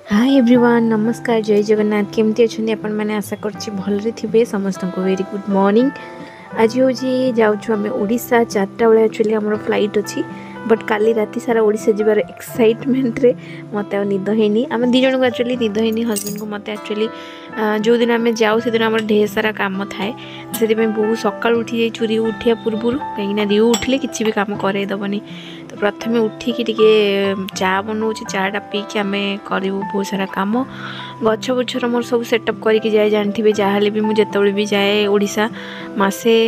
Hi everyone, नमस्कार, जय जगन्नाथ। केमती अच्छे आपण मैंने आशा करछि भलरे थिबे। समस्त को वेरी गुड मॉर्निंग। आज हूँ जाऊँ आम ओडिशा 4टा बेले। एक्चुअली आम फ्लाइट अच्छी, बट काली राति सारा ओडिशा जीवार एक्साइटमेंट रे मत निद हैनी। आम दी जन को एक्चुअली निद हैनी। हजबैंड को मत एक्चुअली जो दिन आम जाऊ से दिन आम ढेर सारा काम थाए, से बहुत सका उठी जाइए रिउ उठा पूर्व कहीं रिउ उठिले किसी भी काम करदेवनी। तो प्रथम उठिकी टिके चा बनाऊँ, चाटा पीकि आम करूँ बहुत सारा कम। गछ बुछर मोर सब सेटअप करके जाए, जानते जहाँ भी मुझे भी जाए ओडिशा मासे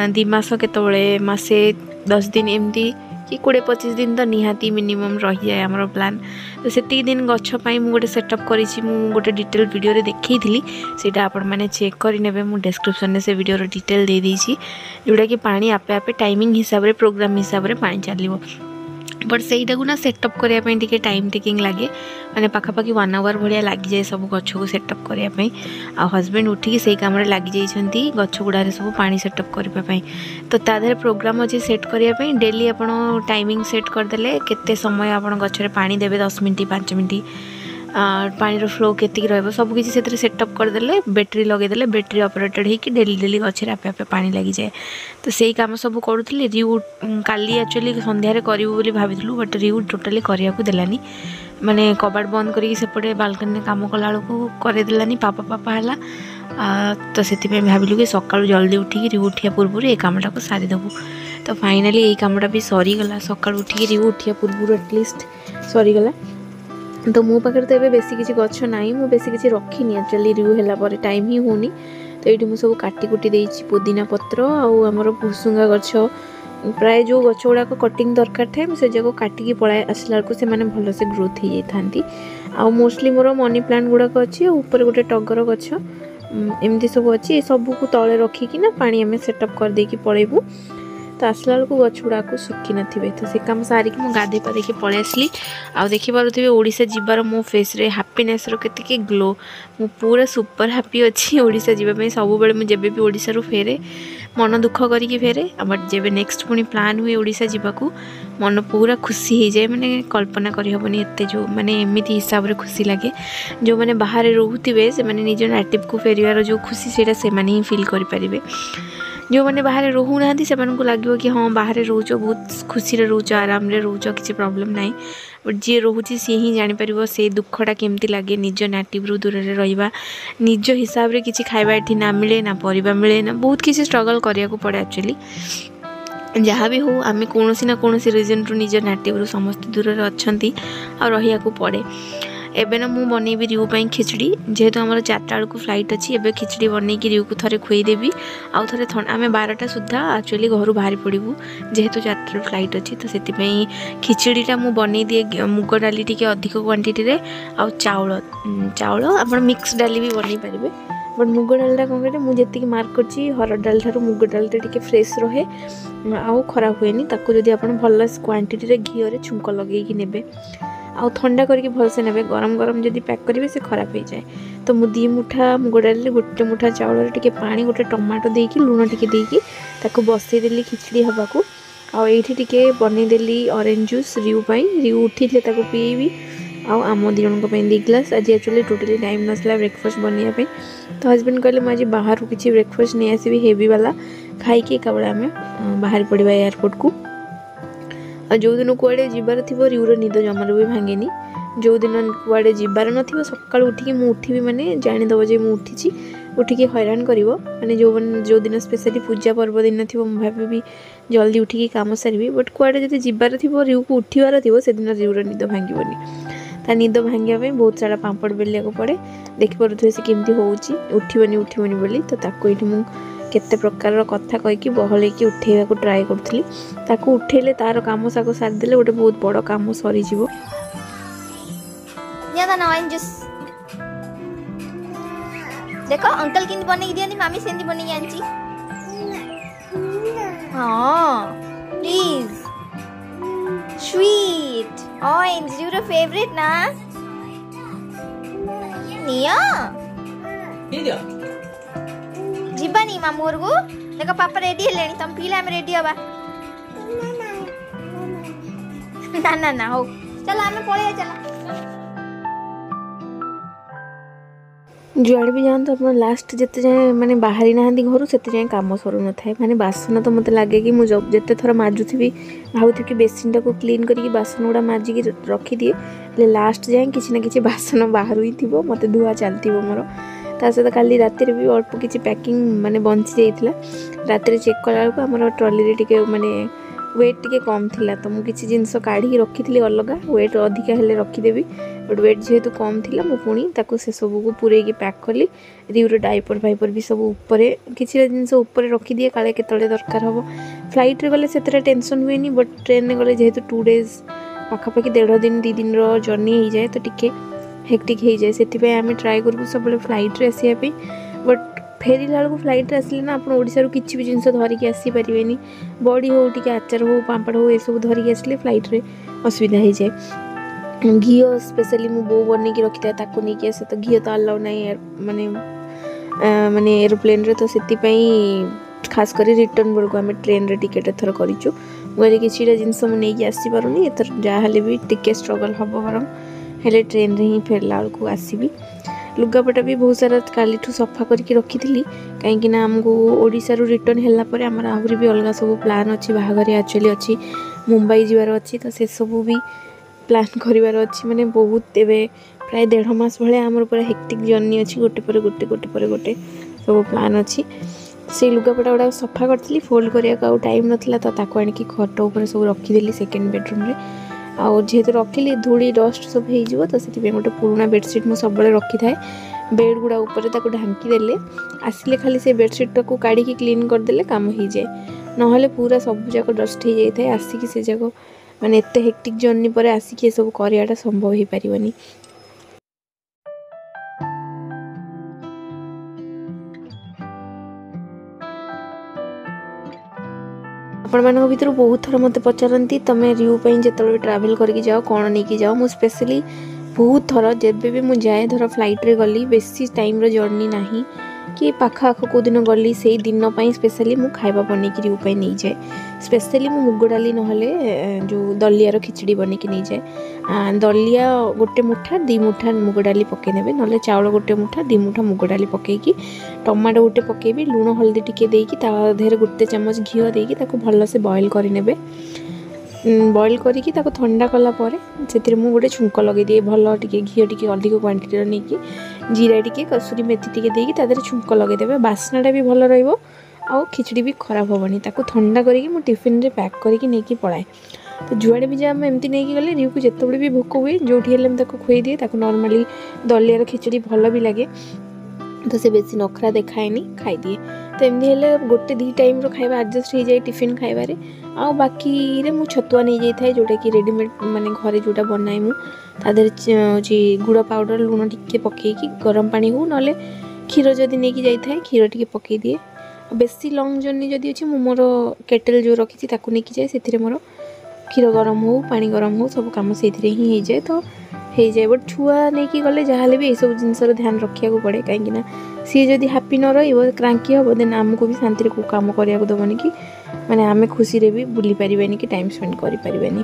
2 मास केतबले मासे 10 दिन एमती कि 20-25 दिन तो निहाती मिनिमम रही जाए आमर प्लान। तो से दिन गछपाई गोटे सेटअप करी गोटे डिटेल वीडियो रे देखी सीटा आपण मैंने चेक करने मुझे डिस्क्रिप्शन में से वीडियो डिटेल दे देछि, जोटा कि पानी आपे आपे टाइमिंग हिसाब रे प्रोग्राम हिसाब रे पानी चलो। बट सहीटा को ना सेटअप करने टिके टाइम टेकिंग लगे, मैंने पाखापाखि 1 आवर भाया लग जाए सब गछ को सेटअप करने। आ हजबैंड उठिकी से कम लग जाइए गछ गुड़ा सब पानी सेटअप करने। तो तादर प्रोग्राम अच्छे सेट करने डेली आप टाइमिंग सेट करदे केते समय आप गचरे पानी देवे 10 मिनट 5 मिनट पानी फ्लो केतिक सबकि से सेटअप करदे। बैटेरी लगेदे बैटेरी ऑपरेटेड होगी डेली डेली गचरे आपे आपे पानी लगी जाए। तो सही काम सब करूँ। रिउ काली एक्चुअली संध्यार करूँ बोली भाविलु, बट रिउ टोटाली करने को देलानी। माने कबाट बंद करके सेपटे बालकनी काम कला बेलू करदेलानी, पापा पापा है। तो से भाविलु कि सका जल्दी उठिकी रिउ उठिया पूर्व ये कमटा को सारीदेबू। तो फाइनाली यही कमटा भी सरीगला। सका उठिकी रिउ उठिया पूर्व एटलिस्ट सरीगला। तो मो पाखे तो बेसी किसी गछ ना, मुझे बेसी किसी रखी एक्चुअली रिउ है टाइम ही होनी। तो ये मुझे सब काटी कुटी देछि पुदीना पत्र आमर भुसुंगा गछ प्राय जो गछ गुड़ाक कटिंग दरकार थाए मुझे जाक काटिकी पलाए आसला से मैंने भल से ग्रोथ हो जाती। आ मोस्टली मोर मनी प्लांट गुड़ाक अच्छी, ऊपर गोटे टगर गछ एमती सब अच्छी। सब को तले रखिकी पानी आम सेटअप कर देकी पलैबू। तो आसला बेलू गछ गुड़ाक सुखी नथिबे। तो से काम सारिकी मुझे गाधे पाधे पलि आसली। आ देखिपे ओडिशा जीवार मो फेस रे हैप्पीनेस रो केते ग्लो। मु पूरा सुपर हैप्पी अच्छी ओडिशा जीवा सब बेले। मुझे भी ओडिशा रू फेरे मन दुख करिकी फेरे, बट जेबे नेक्स्ट पुणी प्लान हुए ओडिशा जीवाकू मन पूरा खुशी हो जाए। मैंने कल्पना करहबनी एते जो माने एमिति हिसाब रे खुशी लगे। जो मैंने बाहर रोहुथिबे से माने निज नेटिव को फेरिवार जो खुशी सेटा से माने ही फील करि परिबे। जो मैंने बाहर रोहू ना से लगे कि हाँ बाहर रोच बहुत खुशी रोच, आराम रे रोच, किसी प्रॉब्लम ना। बट जी रोचे सी ही जापर से दुखटा केमती लगे। निज नेटिव रू दूर रहा, निज हिसाब रे किसी खाइबा एठी ना मिले ना परिबा मिले ना, बहुत किसी स्ट्रगल करिया को पड़े। एक्चुअली जहाँ भी हो आम कौन ना कौन रिजन रू निज नेटिव रू समस्त दूर अच्छा आ रहा पड़े। एबे ना मु बनैबी रिउ पाई खिचड़ी, जेहेतु आम 4टा बेलू फ्लाइट अच्छी। एबे खिचड़ी बनैकी रिउ को थरे खुईदेवी। आउ थे आम 12टा सुधा एक्चुअली घर बाहरी पड़ू, जेहेतु 4टा फ्लाइट अच्छी। तो से खिचड़ीटा मु बनै दिए मुग डाली टी अधिक क्वांटिटी रे, आउ चाउल आप मिक्स डाली भी बन पारे। बट मुग डालटा कौन करें मुझे मार्क करची हरड़ डाल ठार मुग डालटा टी फ्रेश रहे, आउ खराब हुएनी। ताकू जदि आप भल क्वांटिटी रे घी रे छुंक लगे नेबे, आउ ठंडा करके भलसे नेबे। गरम गरम जदि पैक करेंगे से खराब हो जाए। तो मु 2 मुठा मुग डाल 1 मुठा चाउल टे पानी गोटे टमाटो देकी लुण टे देकी ताको बसईदेली खिचड़ी हवाकू। आउ एठी टिके बनईदेली ऑरेंज जूस रिउ पाई। रिउ उठी ताको पीबी। आउ आम 2 जन 2 ग्लास। आज एक्चुअली टोटली टाइम नसला ब्रेकफास्ट बनवाई। तो हजबैंड कहले मुझे बाहर किसी ब्रेकफास्ट नहीं आसबि हेवी वाला खाई का बेला आम बाहर पड़ा एयरपोर्ट को। जो दिन कुआड़े जीवार थी रिउर निद जमार भी भांगेनी। जो दिन कुआड़े जीवार न सका उठिकी उठी माने जानीदेव जे मुझे उठी उठिकी हैरान कर माने जो दिन स्पेशली पूजा पर्व दिन थी भाभी भी जल्दी उठिकी काम सारी। बट कुआड़े जब जीवार थी रिउ को उठवार थी से दिन रिउर निद भांगनी। ता निद भांगे बहुत सारा पापड़ बेलिया को पड़े। देखिपे से केमती होउची उठिबनी उठिबनी बोली। तो ताको ये मुझे केते प्रकार कथा कहीकि बहल उठेवा को ट्राए करूँ। ताको उठेले तार काम साको सारिदेले गोटे बहुत बड़ काम सरी जीवो। देखो अंकल किंदी बनेगी दियनी, मामी सेंदी बनेगी आंची। हाँ please sweet orange your favourite ना निया जीवानी मामू घर को। देखो पापा रेडी है लेनी, तुम पीला में रेडी हवा ना ना ना हो। चलो आमे पळे चला। जुआड़े भी जातु आप लास्ट जिते जाए मैंने बाहरी ना घर से जाए कम सरू न था माने बासन तो मत लगे कि मुझे जिते थर माजुथी भावुथी कि बेसिन टाक क्लीन करके बासन गुड़ा माजिकी रखीदिए लास्ट जाए कि ना कि बासन बाहर ही थी मत धुआ चलती मोर ता सहित काली राति भी अल्प किसी पैकिंग माने बंची जाइए रात चेक कला बेलू आम ट्रली टे माने वेट टी कम थी तो मुझे किसी जिनस काढ़ी रखी अलग वेट अधिका हेल्ले रखीदेवी बट वेट जेहेतु कम थी मुझे पुणी से सब को पूरे पैक कली रिवर डाइपर फाइपर भी सब ऊपर किसी जिनस ऊपर रखीदिए काले केतले दरकार हम फ्लाइट रे गले से टेंशन हुए बट ट्रेन में गले जेहेतु 2 डेज पाखापाखि 1.5 दिन 2 दिन जर्नी हो जाए तो टिके हेक्टिक हो जाए से आम ट्राए करूँ सब फ्लाइट रे आसवाई बट फेरला बेलू फ्लाइट आसले ना आप ओडिशा किसी भी जिनस धरिकी आसीपारे बड़ी हो टी आचार हो पापड़ हो सब धरिकी आसले फ्लाइट रे असुविधा हो जाए घी स्पेशली मो बो बन के रखी था नहीं आसे तो घी तो अलाउ ना माने माने एरोप्लेन रे तो से खास कर रिटर्न बेलू आम ट्रेन रे टिकेट एथर करूँ मुझे किसी जिनस मुझे आसीपारूनी एथर जहाँ भी टिके स्ट्रगल हम बरम हेले ट्रेन रे ही फेरला बेलू आसबि लुगापटा भी बहुत सारा काली सफा करके रखी थी कहीं आमको ओडिशा रू रिटर्न हैला परे आमर आहरी भी अलग सब प्लान अच्छी बाहागर एक्चुअली अच्छी मुंबई जीवार अच्छी तो से सब भी प्लान करिवार अच्छी माने बहुत एवं प्राय 1.5 मास भाया आमर पूरा हेक्टिक जर्नी अच्छी गोटे पर गोटे सब प्लान अच्छी से लुगापटा गुड़ा सफा करी फोल्ड करने टाइम नाला तो आणिकी खट उपर सब रखीदेली सेकेंड बेडरूम रे आउ जेहेतु रखिली धूली डस्ट सब हो तो से गोटे पुराना बेडसीट मुझे सब रखी थाए बेड गुड़ा ऊपर ढांकी देले आसिले खाली से बेडसीट टाक काढ़ी क्लीन करदे काम हो जाए ना पूरा सब जाक डस्ट हो जाए आसिक से जाक माने एत हेक्टिक जर्नी पर आसिक ये सब कराटा संभव हो पारिबनी। आपण मान भर बहुत थर मत पचारती तुम रिव्यू जो ट्रावेल करके जाओ कौन नहीं जाओ मुझे स्पेशली बहुत थर जब भी मुझे जाए धर फ्लाइट रे गली बेसी टाइम जर्नी ना कि पाख आख कौ दिन गली से दिन स्पेशली मु खाइबा बनईकी रिव्यू नहीं जाए स्पेशली मु मुग डाली ना जो दलियार खिचड़ी बनईकी नहीं जाए दलिया गोटे मुठा 2 मुठा मुग डाली पकईने ना चाउल गोटे मुठा 2 मुठा मुग डाली पकईकी टमाटो गोटे पकेबी लुण हल्दी टिके देकी देहरे गोटे चामच घी देकी भल से बॉयल करने बॉयल करके ठंडा कलापर से गोटे छुंक लगे दिए भल टे घी टे अधिक क्वांटिटी नहीं कि जीरा टे कसुरी मेथी टे देकी छुंक लगेदेवे बास्नाटा भी भल रही आउ खिचड़ी भी खराब हेनी ठंडा करके मु टिफिन रे पैक करके नहीं पड़ाए तो जुआड़े भी जब एमती नहीं गले रिव्यू को जिते भी भोक हुए जो खुई दिए नॉर्मली दलियार खिचड़ी भल भी लगे तो से बेसी नखरा देखाएनी खाई दिए तो एमती हेले गोटे 2 टाइम खाଇବା एडजस्ट हो जाए टिफिन खाइबारे आ बाकी रे मु छतुआ नहीं जाई थाए जोटा कि रेडीमेड माने घरे जोटा बनाए मु तादर गुड़ पाउडर लुण टिके पकेकी गरम पानी हो नले क्षीर जदि नहीं कि जाई थाए क्षीर टिके पकई दिए बेसी लॉन्ग जर्नी जदि अछि मु मोर केटल जो रखी ताकू नहीं कि जाए से मोर क्षीर गरम हो पानी गरम हो सब काम से ही हो जाए तो हो जाए बट छुआ नहीं कि गले जहाँ भी ये सब जिनसर ध्यान रखा पड़े कहीं सी जदि हैप्पी न रही क्रांकी हम देन आमको भी शांति को काम करने देवनी कि माने आमे खुशी रे भी बुली पारिबानी कि टाइम स्पेंड करि पारिबानी।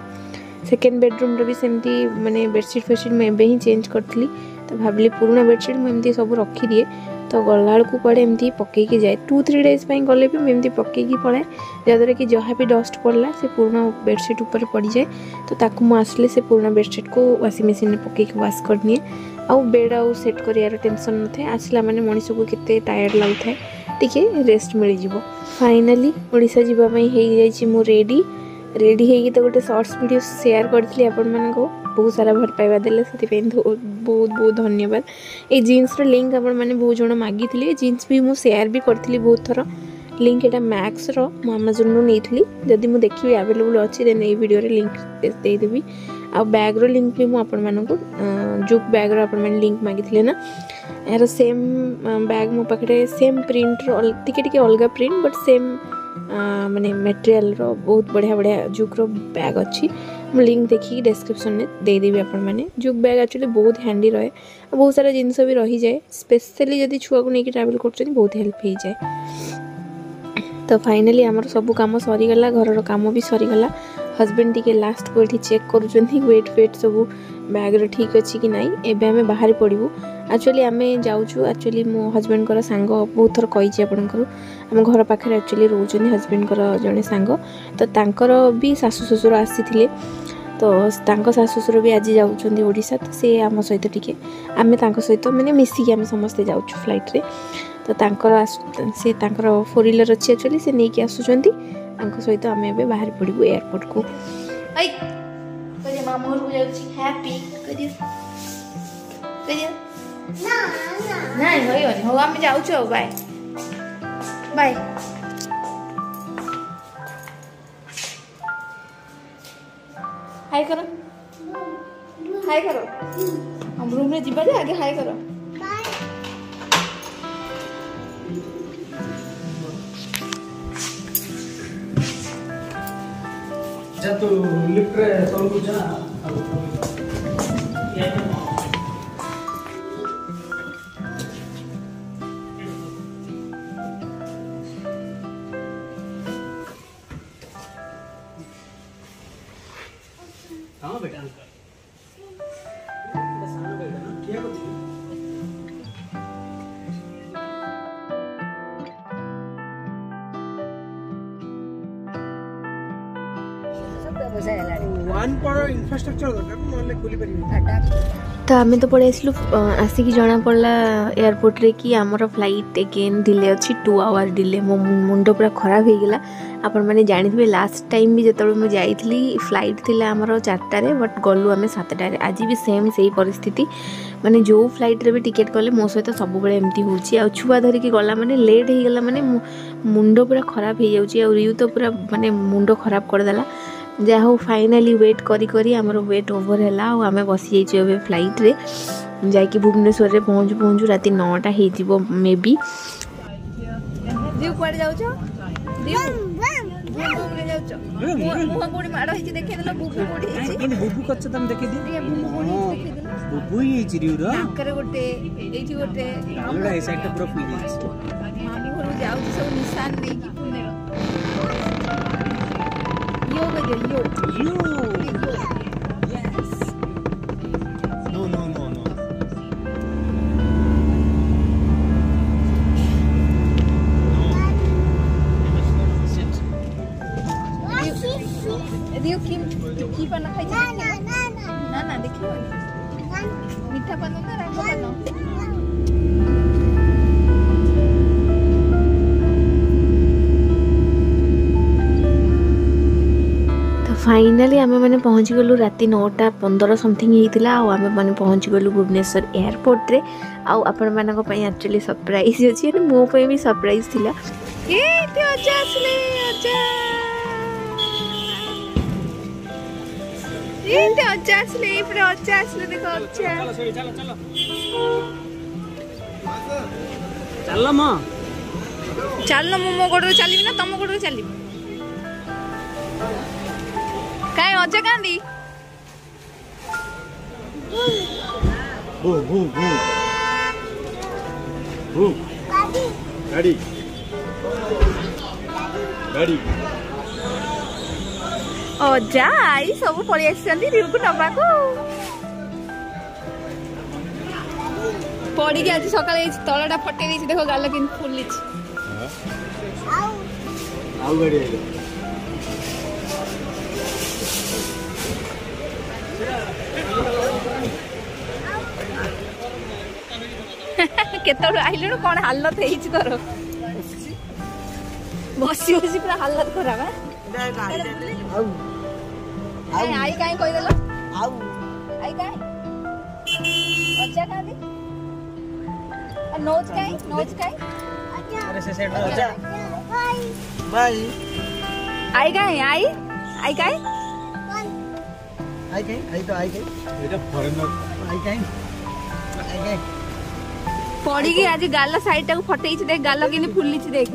सेकेंड बेडरूम रे भी सेमती माने बेडशीट फेडशीट मैं एबे ही चेंज करथली तो भाबली पुराना बेडशीट मैं एमती सब रखी दिए तो गला को पड़े एमती पकईकी जाए 2-3 डेज गले भी एमती पकईकी पड़ाए जहाँद्वारा कि जहाँ भी डस्ट पड़ला से पुराना बेडशीट ऊपर पड़ जाए तो ताकू मु आसले से पुराना बेडशीट को वाशिंग मशीन में पकईकी वाश करनिए आउ बेड आउ सेट कर टेंशन न था आसला माने मनीष को केते टायर्ड लगुଥାଏ टिके रेस्ट मिल जिवो। फाइनली ओडिशा जीवा पई हे जाइछि मु रेडी हेगी तो गोटे शॉर्ट्स वीडियो शेयर करथली आपण मन को बहुत सारा भल पाइबा देले से बहुत बहुत धन्यवाद। ये जीन्स लिंक आपण मैंने बहुत जन मागी जीन्स भी मुझे शेयर भी करी बहुत थर लिंक एटा मैक्स रो मु अमेजन रो नहीं जदि मु देखि अवेलेबल अच्छी देन ये वीडियो रे लिंक दे देबी आ बैग रो लिंक भी मु आपण मन को जुक बैग रो आपण मैंने लिंक मागी ना यार सेम बैग मो पाखे सेम प्रिंट रो टिके अलग प्रिंट बट सेम माने मटेरियल रो बहुत बढ़िया बढ़िया जुक रो बैग अच्छी मु लिंक देखी डिस्क्रिप्शन में दे देबी आपण माने जुक बैग एक्चुअली बहुत हैंडी रहे बहुत सारा जिनस भी रही जाए स्पेशली जदि छुआ को लेकिन ट्रैवल करछन बहुत हेल्प हो जाए। तो फाइनली आमर सब कम सरीगला घर काम भी सरीगला हजबैंड टी लास्ट को ये चेक कर वेट फेट सब बैग्रे ठीक अच्छी कि नाई एबे आम बाहर पड़ू एक्चुअली आम जाऊँ एक्चुअली मो हजबैंड सांग बहुत थर कही आपंकर आम घर पाखे एक्चुअली रोचन हजबैंड जड़े सांग तो तांकर भी सासु ससुर आसी तो तांको सासु ससुर भी आज जाऊँच ओडिशा तो सी आम सहित टिके आम सहित मैंने मिसिकी आम समस्ते जाऊँ फ्लाइट रे तो तांकर से तांकर 4 व्हीलर अच्छी एक्चुअली से नहीं आसुँच सहित आम ए बाहर पड़ू एयरपोर्ट को मामू घर को जाऊँ हैप्पी नहीं होइबनी हो आम जाऊँ बाय बाय हाय करो हाय करो हम रूम रे जीवा जे आगे हाय करो जा तू लिफ्ट रे तोल को जा हां बेटा सामने बेटा ना क्या करती वन पर इंफ्रास्ट्रक्चर दरकार नले खोली परिबे तो आम तो पड़े आसलु आसिक जना पड़ा एयरपोर्ट रे कि आमर फ्लाइट एगेन डिले अच्छी 2 आवर डिले मो मुंड पूरा खराब हो गला आपण मैंने जानी लास्ट टाइम भी जो मुझे जाइली फ्लाइट थी आमर 4टारे बट गलु आम 7टारे आज भी सेम से परिस्थिति माने जो फ्लाइट रे भी टिकेट कले मो सहित सब बेले एमती होची आ छुआ धरिकी गला माने लेट हो गला माने मुंड पूरा खराब हो जाउची आ रियू तो पूरा माने मुंड खराब कर देला जा हो फाइनाली वेट करी करी हमरो वेट ओवर हैला आ आमे बसी जाइछे अबे फ्लाइट रे जाइकी भुवनेश्वर रे पहुंचू राती 9टा हे जीवो मे बी दिउ पड़ जाउ छ दिउ बुबू रे जाउ छ मुह कोडी माडो हिची देखे देलो बुबू कोडी हिची कोन बुबू कच्छ तम देखे दी बुबू कोडी देखे देलो बुबू ही चिरिउ रो नाकर गोटे एठी गोटे आलोडा ए साइड पूरा फुल जाइछ मामू घर जाउ छ सब निशान नै की पुने यो गयो यो yes no no no no दियो की पान खाइ ना ना ना देखियो मीठा पान ना राखो पान फाइनाली आमे माने पहुँच गलु राति 9:15 समथिंग होता आम मैंने पहुँच गलु भुवनेश्वर एयरपोर्ट रे आउ आपण मानक पई एक्चुअली सरप्राइज अछि एने मो पई भी सरप्राइज थिला ए ते अजा असले अजा ए ते अजा असले पूरा अजा असले देखो अच्छा चलो चलो चलो मां चल मो गोड़ चलबी ना तुम गोड़ चलबी काय अजा कांदी बू बू बू बू गाड़ी गाड़ी अजा आई सब पळि आछंती रिउ को नबा को पड़ी के आज सकाळे तळडा फटे देछि देखो गाल किन फुलिछ आउ गाड़ी आइलो केतळ आइलु कोन हालत हेछि तोर बसी बसी पूरा हालत खराब है आई काई कोइ देलो आउ आई काई अच्छा कादी नोच काई अरे से सेट हो जा बाय आई काई आई काई आई तो आई काई एटा फॉरेनर आई काई पड़ी के आज गाल साइड टाକୁ फटेइछ देख गाल किने फुलिछ देख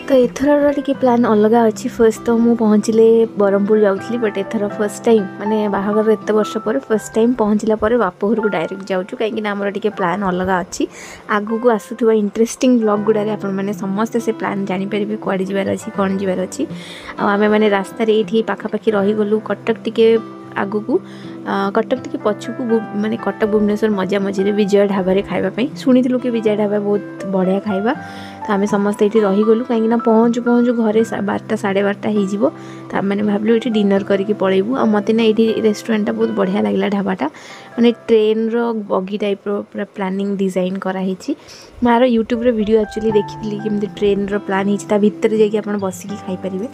तो एथर टी प्लान अलग अच्छी फर्स्ट तो मुझे पहुँचले ब्रह्मपुर जाऊँगी बट एथर फर्स्ट टाइम माने बाहागर एत वर्ष पर फर्स्ट टाइम पहुँचला बापघर को डायरेक्ट जाऊँ कहीं आमर टी प्लान अलग अच्छी आगू को आसुवा इंटरेस्टिंग ब्लॉग गुड़ारे आपण समस्ते से प्लान जानीपर कड़े जबार अच्छी कौन जबार अच्छी आम मैंने रास्तार ये पाखापाखि रहीगलु कटक टी आगू को कटक टी पछक माने कटक भुवनेश्वर मजा मझे विजय ढाबा खावाई शुणीलु कि विजय ढाबा बहुत बढ़िया खाଇବା तो आम समस्ते ये रहीगलु कहीं पहुँचु पहुँचु घरे 12टा 12:30 हो तो आम मैंने भाविलु ये डिनर करके पलैबू आ मत ना ये रेस्टोरेंट बहुत बढ़िया लगला ढाबाटा माने ट्रेन रो बगी टाइप पूरा प्लानिंग डिजाइन कराई मार यूट्यूब रे वीडियो एक्चुअली देखी केमती ट्रेन रो प्लान होता भितर जाकि बसिकी खाईपारे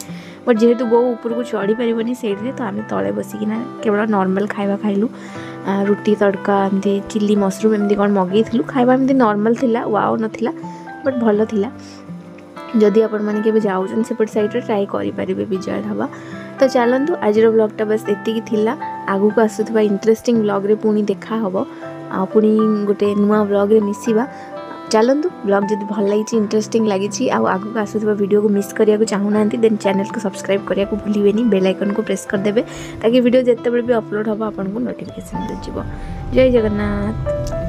बट जेहेतु बो ऊपर को चढ़ी पारनी से तो आम तले बसिकिना केवल नॉर्मल खाଇବା खाइलु रुटी तड़का एमती चिली मशरूम एमती कौन मगेलु खाଇବା एमती नॉर्मल थिला वाओ नथिला बट भल थिला जदि आपण माने केबे जाउछन सेपट साइड रे ट्राई करि परिबे विजय ढाबा तो चलतु आज ब्लॉगटा बस एतिकी थिला आगु को आसुथबा इंटरेस्टिंग ब्लॉग रे पुणी देखा हबो आ पुणी गोटे नुआ ब्लॉग रे मिसिबा चलतु ब्लॉग जब भल लगी इंटरेस्टिंग लगी आगू आसुवा वीडियो को मिस करने को चाहूना देन चैनल को सब्सक्राइब करने को भूलें बेल आइकन को प्रेस करदे ताकि वीडियो जिते भी अपलोड हम आपको नोटिफिकेशन मिल जाए। जय जगन्नाथ।